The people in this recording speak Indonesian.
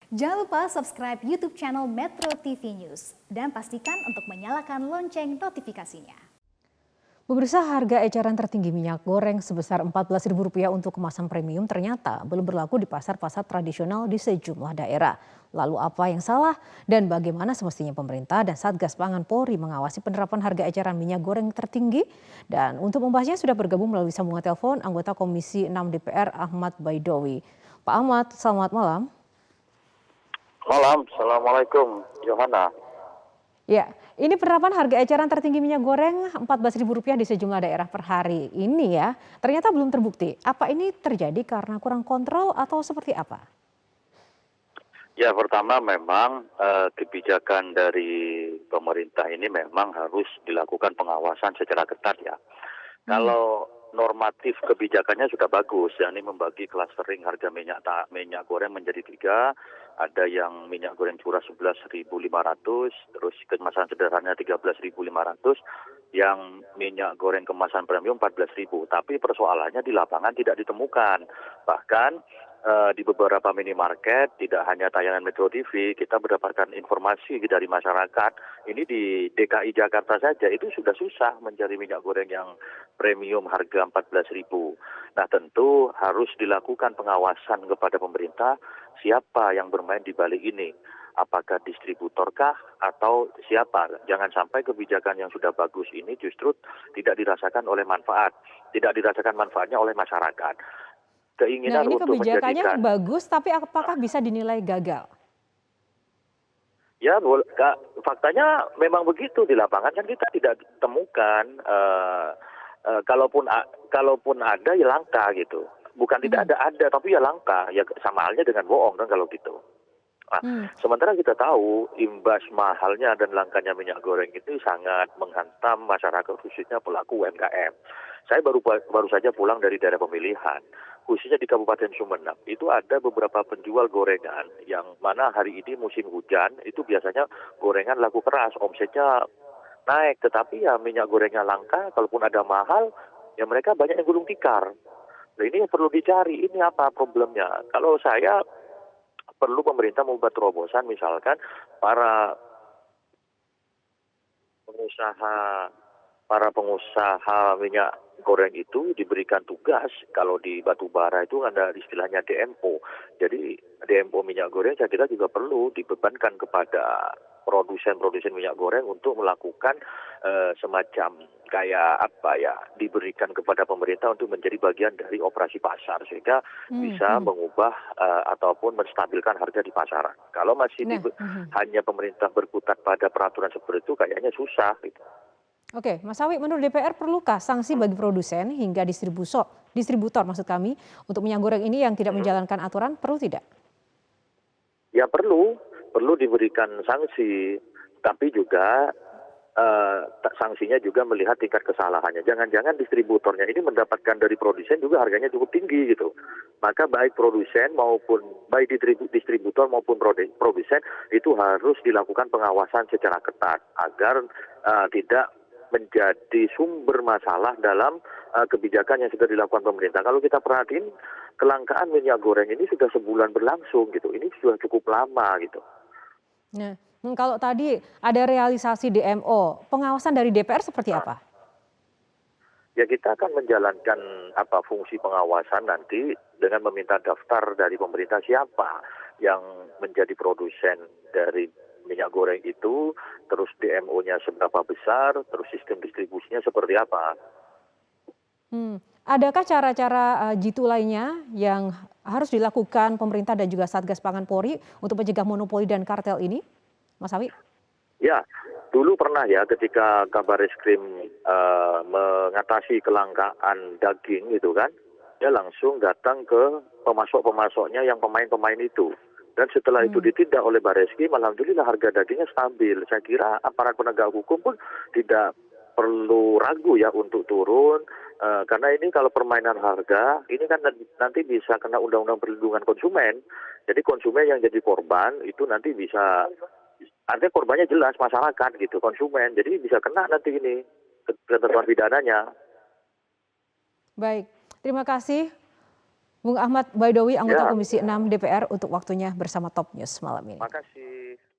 Jangan lupa subscribe YouTube channel Metro TV News dan pastikan untuk menyalakan lonceng notifikasinya. Pemirsa, harga eceran tertinggi minyak goreng sebesar Rp14.000 untuk kemasan premium ternyata belum berlaku di pasar-pasar tradisional di sejumlah daerah. Lalu apa yang salah dan bagaimana semestinya pemerintah dan Satgas Pangan Polri mengawasi penerapan harga eceran minyak goreng tertinggi? Dan untuk membahasnya sudah bergabung melalui sambungan telepon anggota Komisi 6 DPR Ahmad Baidowi. Pak Ahmad, selamat malam. Malam, Assalamualaikum, Yohana. Ya, ini penerapan harga eceran tertinggi minyak goreng Rp14.000 di sejumlah daerah per hari ini ya, ternyata belum terbukti. Apa ini terjadi karena kurang kontrol atau seperti apa? Ya, pertama memang kebijakan dari pemerintah ini memang harus dilakukan pengawasan secara ketat ya. Kalau normatif kebijakannya sudah bagus, yakni membagi clustering harga minyak goreng menjadi 3. Ada yang minyak goreng curah 11.500, terus kemasan sederhana 13.500, yang minyak goreng kemasan premium 14.000. Tapi persoalannya di lapangan tidak ditemukan. Bahkan di beberapa minimarket, tidak hanya tayangan Metro TV, kita mendapatkan informasi dari masyarakat. Ini di DKI Jakarta saja itu sudah susah mencari minyak goreng yang premium harga 14.000. Nah, tentu harus dilakukan pengawasan kepada pemerintah siapa yang bermain di balik ini. Apakah distributorkah atau siapa? Jangan sampai kebijakan yang sudah bagus ini justru tidak dirasakan oleh manfaat, tidak dirasakan manfaatnya oleh masyarakat. Nah, Keinginan ini untuk kebijakannya menjadikan, bagus, tapi apakah bisa dinilai gagal? ya faktanya memang begitu, di lapangan kan kita tidak temukan, kalaupun ada ya langka gitu. Bukan tidak ada tapi ya langka, ya sama halnya dengan bohong kan kalau gitu. Nah, sementara kita tahu imbas mahalnya dan langkanya minyak goreng itu sangat menghantam masyarakat, khususnya pelaku UMKM. Saya baru saja pulang dari daerah pemilihan, khususnya di Kabupaten Sumeneb. Itu ada beberapa penjual gorengan yang mana hari ini musim hujan, itu biasanya gorengan laku keras, omsetnya naik. Tetapi ya minyak gorengnya langka, kalaupun ada mahal, ya mereka banyak yang gulung tikar. Nah, ini yang perlu dicari, ini apa problemnya. Kalau saya perlu pemerintah membuat terobosan, misalkan para pengusaha minyak goreng itu diberikan tugas. Kalau di batu bara itu ada istilahnya DMO. Jadi DMO minyak goreng saya kira juga perlu dibebankan kepada produsen minyak goreng untuk melakukan semacam kayak apa ya, diberikan kepada pemerintah untuk menjadi bagian dari operasi pasar sehingga bisa mengubah ataupun menstabilkan harga di pasaran. Kalau masih Nah, hanya pemerintah berkutat pada peraturan seperti itu, kayaknya susah gitu. oke, Mas Awi, menurut DPR perlukah sanksi bagi produsen hingga distributor maksud kami untuk minyak goreng ini yang tidak menjalankan aturan, perlu tidak? Ya perlu diberikan sanksi, tapi juga sanksinya juga melihat tingkat kesalahannya. Jangan-jangan distributornya ini mendapatkan dari produsen juga harganya cukup tinggi gitu. Maka baik distributor maupun produsen itu harus dilakukan pengawasan secara ketat agar tidak menjadi sumber masalah dalam kebijakan yang sudah dilakukan pemerintah. Kalau kita perhatiin, kelangkaan minyak goreng ini sudah sebulan berlangsung gitu. Ini sudah cukup lama gitu. Nah, kalau tadi ada realisasi DMO, pengawasan dari DPR seperti apa? Ya, kita akan menjalankan fungsi pengawasan nanti dengan meminta daftar dari pemerintah siapa yang menjadi produsen dari minyak goreng itu, terus DMO-nya seberapa besar, terus sistem distribusinya seperti apa. Adakah cara-cara jitu lainnya yang harus dilakukan pemerintah dan juga Satgas Pangan Polri untuk mencegah monopoli dan kartel ini, Mas Awi? Ya, dulu pernah ya ketika Kabareskrim mengatasi kelangkaan daging gitu kan, dia langsung datang ke pemasoknya yang pemain-pemain itu. Dan setelah itu ditindak oleh Bareskrim, alhamdulillah harga dagingnya stabil. Saya kira aparat penegak hukum pun tidak perlu ragu ya untuk turun, karena ini kalau permainan harga, ini kan nanti bisa kena Undang-Undang Perlindungan Konsumen. Jadi konsumen yang jadi korban itu nanti bisa, artinya korbannya jelas masyarakat gitu, konsumen. Jadi bisa kena nanti ini ketentuan pidananya. Baik, terima kasih Bung Ahmad Baidowi, anggota Ya, Komisi 6 DPR untuk waktunya bersama Top News malam ini. makasih.